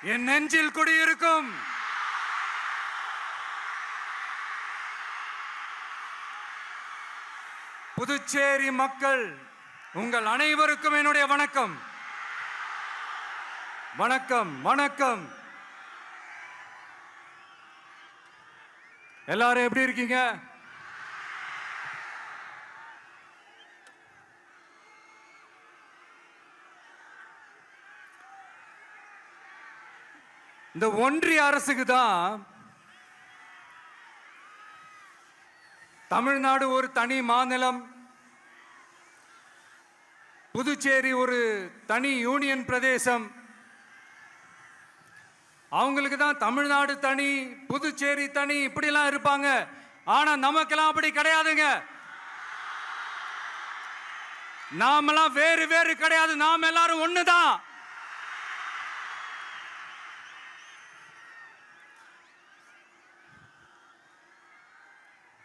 என் நெஞ்சில் குடியிருக்கும் புதுச்சேரி மக்கள் உங்கள் அனைவருக்கும் என்னுடைய வணக்கம். வணக்கம் வணக்கம். எல்லாரும் எப்படி இருக்கீங்க? இந்த ஒன்றிய அரசுக்கு தான் தமிழ்நாடு ஒரு தனி மாநிலம், புதுச்சேரி ஒரு தனி யூனியன் பிரதேசம். அவங்களுக்கு தான் தமிழ்நாடு தனி, புதுச்சேரி தனி, இப்படிலாம் இருப்பாங்க. ஆனா நமக்கெல்லாம் அப்படி கிடையாதுங்க. நாமெல்லாம் வேறு வேறு கிடையாது. நாம் எல்லாரும் ஒண்ணுதான்.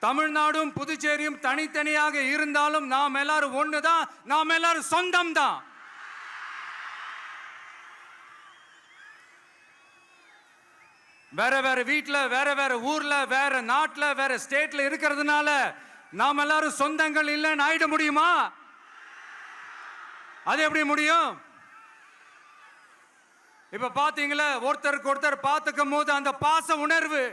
தமிழ்நாடும் புதுச்சேரியும் தனித்தனியாக இருந்தாலும் நாம் எல்லாரும் ஒண்ணுதான். நாம் எல்லாரும் சொந்தம் தான். வேற வேற வீட்டுல, வேற வேற ஊர்ல, வேற நாட்டுல, வேற ஸ்டேட்ல இருக்கிறதுனால நாம் எல்லாரும் சொந்தங்கள் இல்லைன்னு ஆயிட முடியுமா? அது எப்படி முடியும்? இப்ப பாத்தீங்களா, ஒருத்தருக்கு ஒருத்தர் பார்த்துக்கும் போது அந்த பாச உணர்வு,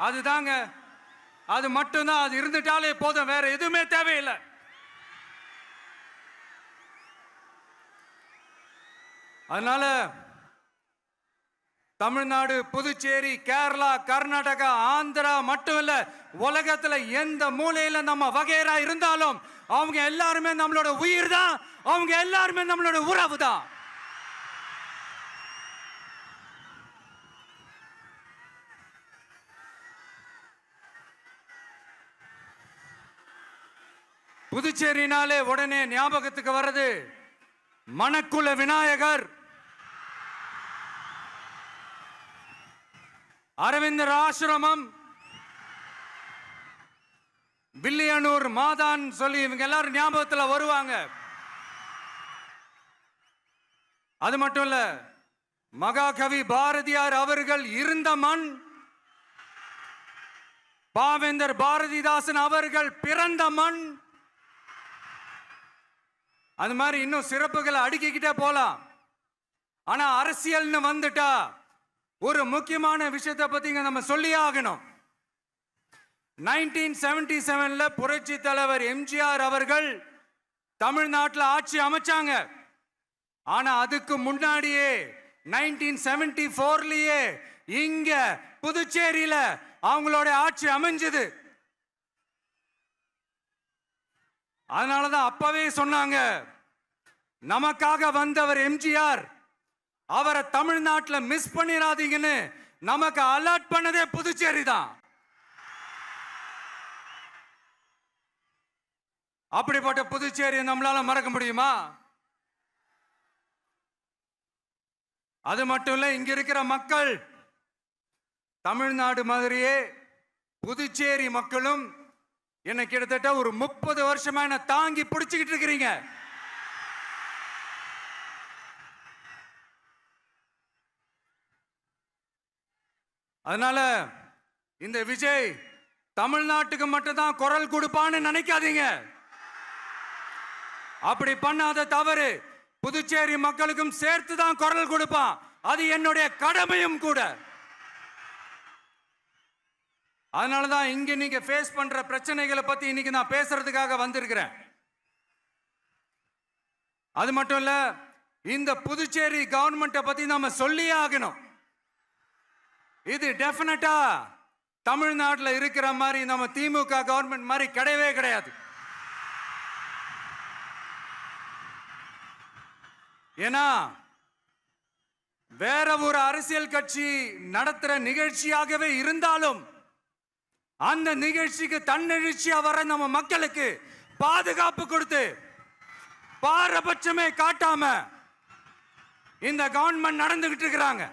அதுதாங்க, அது மட்டும்தான். அது இருந்துட்டாலே போதும், வேற எதுவுமே தேவையில்லை. அதனால தமிழ்நாடு, புதுச்சேரி, கேரளா, கர்நாடகா, ஆந்திரா மட்டும் இல்ல, உலகத்துல எந்த மூலையில நம்ம வகைரா இருந்தாலும் அவங்க எல்லாருமே நம்மளோட உயிர் தான். அவங்க எல்லாருமே நம்மளோட உறவு தான். புதுச்சேரினாலே உடனே ஞாபகத்துக்கு வர்றது மணக்குள விநாயகர், அரவிந்தர் ஆசிரமம், வில்லியனூர் மாதான் சொல்லி இவங்க எல்லாரும் ஞாபகத்தில் வருவாங்க. அது மட்டும் இல்ல, மகாகவி பாரதியார் அவர்கள் இருந்த மண், பாவேந்தர் பாரதிதாசன் அவர்கள் பிறந்த மண். அது மாதிரி இன்னும் சிறப்புகளை அடுக்கிக்கிட்டே போலாம். ஆனா அரசியல்னு வந்துட்டா ஒரு முக்கியமான விஷயத்தை பத்தி நம்ம சொல்லி ஆகணும். 1977ல புரட்சி தலைவர் எம்ஜிஆர் அவர்கள் தமிழ்நாட்டில் ஆட்சி அமைச்சாங்க. ஆனா அதுக்கு முன்னாடியே 1974லயே இங்க புதுச்சேரியில அவங்களோட ஆட்சி அமைஞ்சது. அதனாலதான் அப்பவே சொன்னாங்க, நமக்காக வந்தவர் எம்ஜிஆர், அவரை தமிழ்நாட்டில் மிஸ் பண்ணிடாதீங்கன்னு நமக்கு அலர்ட் பண்ணதே புதுச்சேரி தான். அப்படிப்பட்ட புதுச்சேரியை நம்மளால மறக்க முடியுமா? அது மட்டும் இல்ல, இங்க இருக்கிற மக்கள் தமிழ்நாடு மாதிரியே புதுச்சேரி மக்களும் என்ன கிட்டத்தட்ட ஒரு 30 வருஷமா என்ன தாங்கி பிடிச்சுக்கிட்டு இருக்கிறீங்க. அதனால இந்த விஜய் தமிழ்நாட்டுக்கு மட்டும்தான் குரல் கொடுப்பான்னு நினைக்காதீங்க. அப்படி பண்ணாத தவறு. புதுச்சேரி மக்களுக்கும் சேர்த்து தான் குரல் கொடுப்பான். அது என்னுடைய கடமையும் கூட. அதனாலதான் இங்க நீங்க ஃபேஸ் பண்ற பிரச்சனைகளை பத்தி இன்னைக்கு நான் பேசுறதுக்காக வந்திருக்கிறேன். அது மட்டும் இல்ல, இந்த புதுச்சேரி கவர்மெண்ட்டை பத்தி நாம சொல்லியே ஆகணும். இது டெஃபினட்டா தமிழ்நாட்டில் இருக்கிற மாதிரி நம்ம திமுக கவர்மெண்ட் மாதிரி கிடையவே கிடையாது. ஏன்னா வேற ஒரு அரசியல் கட்சி நடத்துற நிகழ்ச்சியாகவே இருந்தாலும் அந்த நிகழ்ச்சிக்கு தன்னெழுச்சியா வர நம்ம மக்களுக்கு பாதுகாப்பு கொடுத்து பாரபட்சமே காட்டாம இந்த கவர்மெண்ட் நடந்துகிட்டு இருக்கிறாங்க.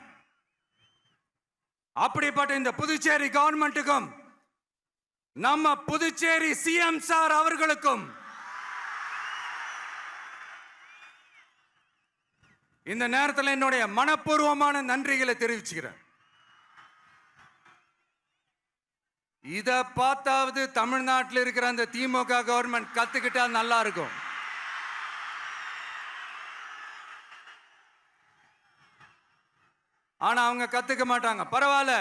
அப்படிப்பட்ட இந்த புதுச்சேரி கவர்மெண்ட்டுக்கும் நம்ம புதுச்சேரி சிஎம் சார் அவர்களுக்கும் இந்த நேரத்தில் என்னுடைய மனப்பூர்வமான நன்றிகளை தெரிவிச்சுக்கிறேன். இத பார்த்தாவது தமிழ்நாட்டில் இருக்கிற அந்த திமுக கவர்மெண்ட் கத்துக்கிட்டா நல்லா இருக்கும். ஆனா அவங்க கத்துக்க மாட்டாங்க. பரவாயில்ல,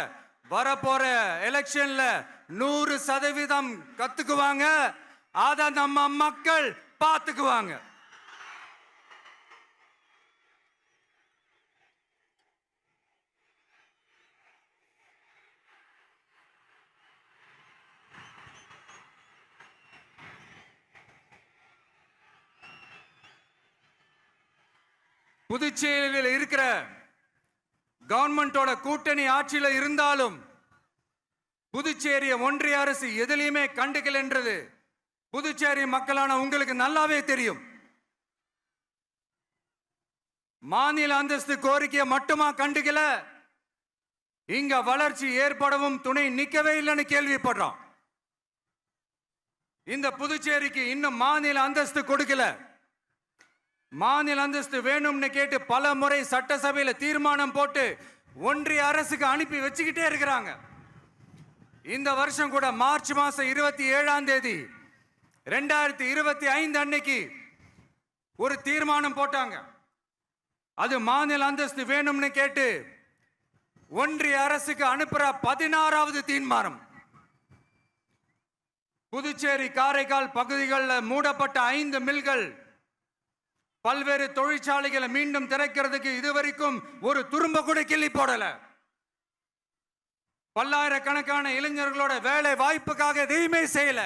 வரப்போற எலெக்ஷன்ல 100% கத்துக்குவாங்க. அத நம்ம மக்கள் பார்த்துக்குவாங்க. புதுச்சேரியில் இருக்கிற கவர்மெண்டோட கூட்டணி ஆட்சியில் இருந்தாலும் புதுச்சேரிய ஒன்றிய அரசு எதிலையுமே கண்டுக்கல என்றது புதுச்சேரி மக்களான உங்களுக்கு நல்லாவே தெரியும். மாநில அந்தஸ்து கோரிக்கையை மட்டுமா கண்டுக்கல, இங்க வளர்ச்சி ஏற்படவும் துணை நிக்கவே இல்லைன்னு கேள்விப்படுறோம். இந்த புதுச்சேரிக்கு இன்னும் மாநில அந்தஸ்து கொடுக்கல. மாநில அந்தஸ்து வேணும்னு கேட்டு பல முறை சட்டசபையில தீர்மானம் போட்டு ஒன்றிய அரசுக்கு அனுப்பி வச்சுக்கிட்டே இருக்கிறாங்க. இந்த வருஷம் கூட மார்ச் மாசம் 27ஆம் தேதி 2025 அன்னைக்கு ஒரு தீர்மானம் போட்டாங்க. அது மாநில அந்தஸ்து வேணும்னு கேட்டு ஒன்றிய அரசுக்கு அனுப்புற 16வது தீர்மானம். புதுச்சேரி காரைக்கால் பகுதிகளில் மூடப்பட்ட 5 மில்கள், பல்வேறு தொழிற்சாலைகளை மீண்டும் திறக்கிறதுக்கு இதுவரைக்கும் ஒரு துரும்ப கூட கிள்ளி போடல. பல்லாயிரக்கணக்கான இளைஞர்களோட வேலை வாய்ப்புக்காக எதையுமே செய்யல.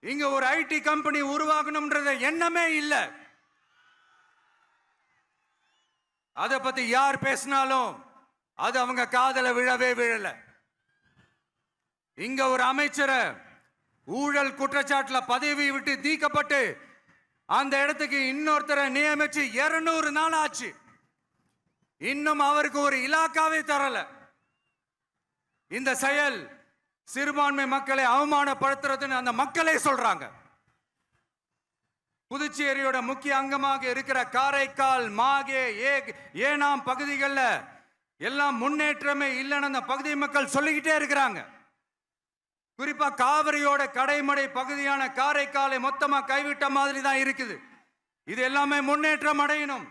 இங்க ஒரு ஐடி கம்பெனி உருவாகணும்ன்றது எண்ணமே இல்லை. அதை பத்தி யார் பேசினாலும் அது அவங்க காதல விழவே விழல. இங்க ஒரு அமைச்சரை ஊழல் குற்றச்சாட்டுல பதவி விட்டு நீக்கப்பட்டு அந்த இடத்துக்கு இன்னொருத்தரை நியமிச்சு 200 நாள் ஆச்சு. இன்னும் அவருக்கு ஒரு இலாக்காவே தரல. இந்த செயல் சிறுபான்மை மக்களை அவமானப்படுத்துறதுன்னு அந்த மக்களே சொல்றாங்க. புதுச்சேரியோட முக்கிய அங்கமாக இருக்கிற காரைக்கால், மாகே, ஏனாம் பகுதிகளில் எல்லாம் முன்னேற்றமே இல்லைன்னு அந்த பகுதி மக்கள் சொல்லிக்கிட்டே இருக்கிறாங்க. குறிப்பா காவிரியோட கடைமடை பகுதியான காரைக்காலை மொத்தமா கைவிட்ட மாதிரி தான் இருக்குது. இது எல்லாமே முன்னேற்றம் அடையணும்.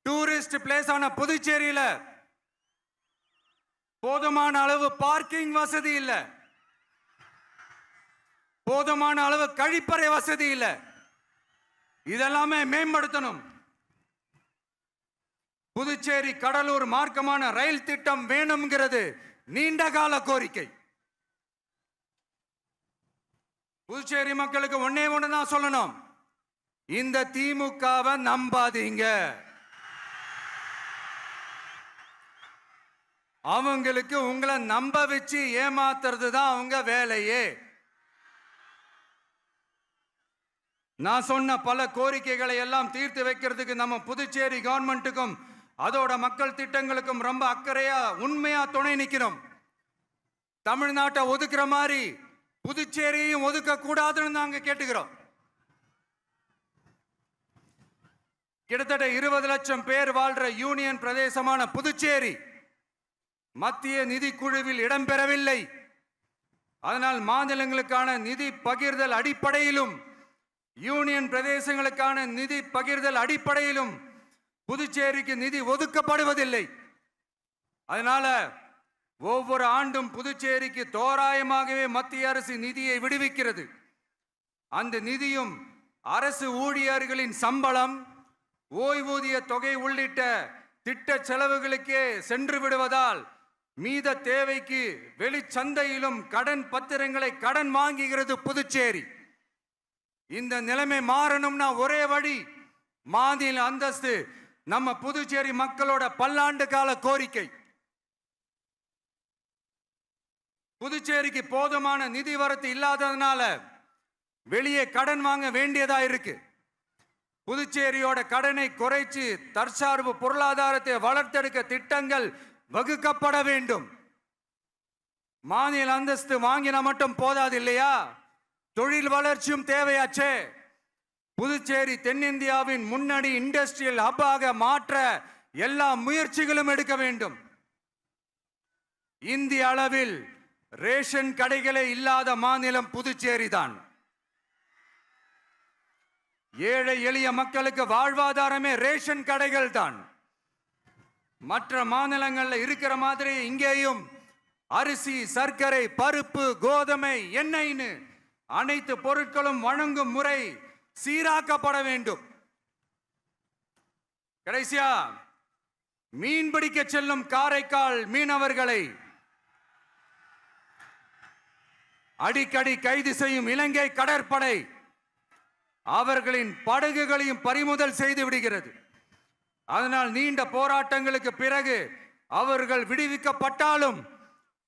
டூரிஸ்ட் பிளேஸ் ஆன புதுச்சேரியில போதுமான அளவு பார்க்கிங் வசதி இல்ல, போதுமான அளவு கழிப்பறை வசதி இல்ல. இதெல்லாமே மேம்படுத்தணும். புதுச்சேரி கடலூர் மார்க்கமான ரயில் திட்டம் வேணும்ங்கிறது நீண்ட கால கோரிக்கை. புதுச்சேரி மக்களுக்கு ஒன்னே ஒண்ணுதான் சொல்லணும், இந்த திமுகவை நம்பாதீங்க. அவங்களுக்கு உங்களை நம்ப வச்சு ஏமாத்துறது தான் அவங்க வேலையே. நான் சொன்ன பல கோரிக்கைகளை எல்லாம் தீர்த்து வைக்கிறதுக்கு நம்ம புதுச்சேரி கவர்மெண்ட்டுக்கும் அதோட மக்கள் திட்டங்களுக்கும் ரொம்ப அக்கறையா உண்மையா துணை நிற்கிறோம். தமிழ்நாட்டை ஒதுக்குற மாதிரி புதுச்சேரியும் ஒதுக்க கூடாதுன்னு நாங்க கேட்டுக்கிறோம். கிட்டத்தட்ட 20 லட்சம் பேர் வாழ்ற யூனியன் பிரதேசமான புதுச்சேரி மத்திய நிதி குழுவில் இடம்பெறவில்லை. அதனால் மாநிலங்களுக்கான நிதி பகிர்தல் அடிப்படையிலும் யூனியன் பிரதேசங்களுக்கான நிதி பகிர்தல் அடிப்படையிலும் புதுச்சேரிக்கு நிதி ஒதுக்கப்படுவதில்லை. அதனால ஒவ்வொரு ஆண்டும் புதுச்சேரிக்கு தோராயமாகவே மத்திய அரசு நிதியை விடுவிக்கிறது. அந்த நிதியும் அரசு ஊழியர்களின் சம்பளம், ஓய்வூதிய தொகை உள்ளிட்ட திட்ட செலவுகளுக்கே சென்று விடுவதால் மீத தேவைக்கு வெளிச்சந்தையிலும் கடன் பத்திரங்களை கடன் வாங்குகிறது புதுச்சேரி. இந்த நிலைமை மாறணும்னா ஒரே வழி, மாநில அந்தஸ்து நம்ம புதுச்சேரி மக்களோட பல்லாண்டு கால கோரிக்கை. புதுச்சேரிக்கு போதுமான நிதி வரத்து இல்லாததுனால வெளியே கடன் வாங்க வேண்டியதா இருக்கு. புதுச்சேரியோட கடனை குறைச்சு தற்சார்பு பொருளாதாரத்தை வளர்த்தெடுக்க திட்டங்கள் வகுக்கப்பட வேண்டும். மாநில அந்தஸ்து வாங்கினா மட்டும் போதாது இல்லையா, தொழில் வளர்ச்சியும் தேவையாச்சே. புதுச்சேரி தென்னிந்தியாவின் முன்னணி இண்டஸ்ட்ரியல் ஹப்பாக மாற்ற எல்லா முயற்சிகளும் எடுக்க வேண்டும். இந்திய அளவில் ரேஷன் கடைகளே இல்லாத மாநிலம் புதுச்சேரி தான். ஏழை எளிய மக்களுக்கு வாழ்வாதாரமே ரேஷன் கடைகள் தான். மற்ற மாநிலங்கள்ல இருக்கிற மாதிரி இங்கேயும் அரிசி, சர்க்கரை, பருப்பு, கோதுமை, எண்ணெய்னு அனைத்து பொருட்களும் வழங்கும் முறை சீராக்கப்பட வேண்டும். கடைசியா மீன் பிடிக்க செல்லும் காரைக்கால் மீனவர்களை அடிக்கடி கைது செய்யும் இலங்கை கடற்படை அவர்களின் படகுகளையும் பறிமுதல் செய்து விடுகிறது. அதனால் நீண்ட போராட்டங்களுக்கு பிறகு அவர்கள் விடுவிக்கப்பட்டாலும்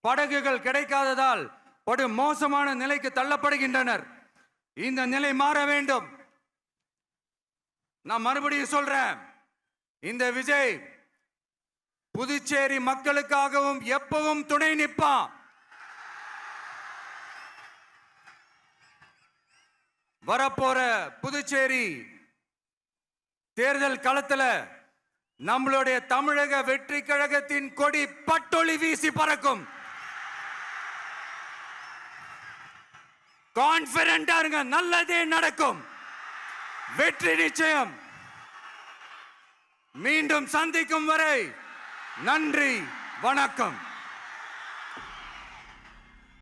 படகுகள் கிடைக்காததால் படு மோசமான நிலைக்கு தள்ளப்படுகின்றனர். இந்த நிலை மாற வேண்டும். நான் மறுபடியும் சொல்றேன், இந்த விஜய் புதுச்சேரி மக்களுக்காகவும் எப்பவும் துணை நிற்பான். வரப்போற புதுச்சேரி தேர்தல் களத்துல நம்மளுடைய தமிழக வெற்றி கழகத்தின் கொடி பட்டொளி வீசி பறக்கும். கான்பிடென்டா இருங்க, நல்லதே நடக்கும். வெற்றி நிச்சயம். மீண்டும் சந்திக்கும் வரை நன்றி, வணக்கம்.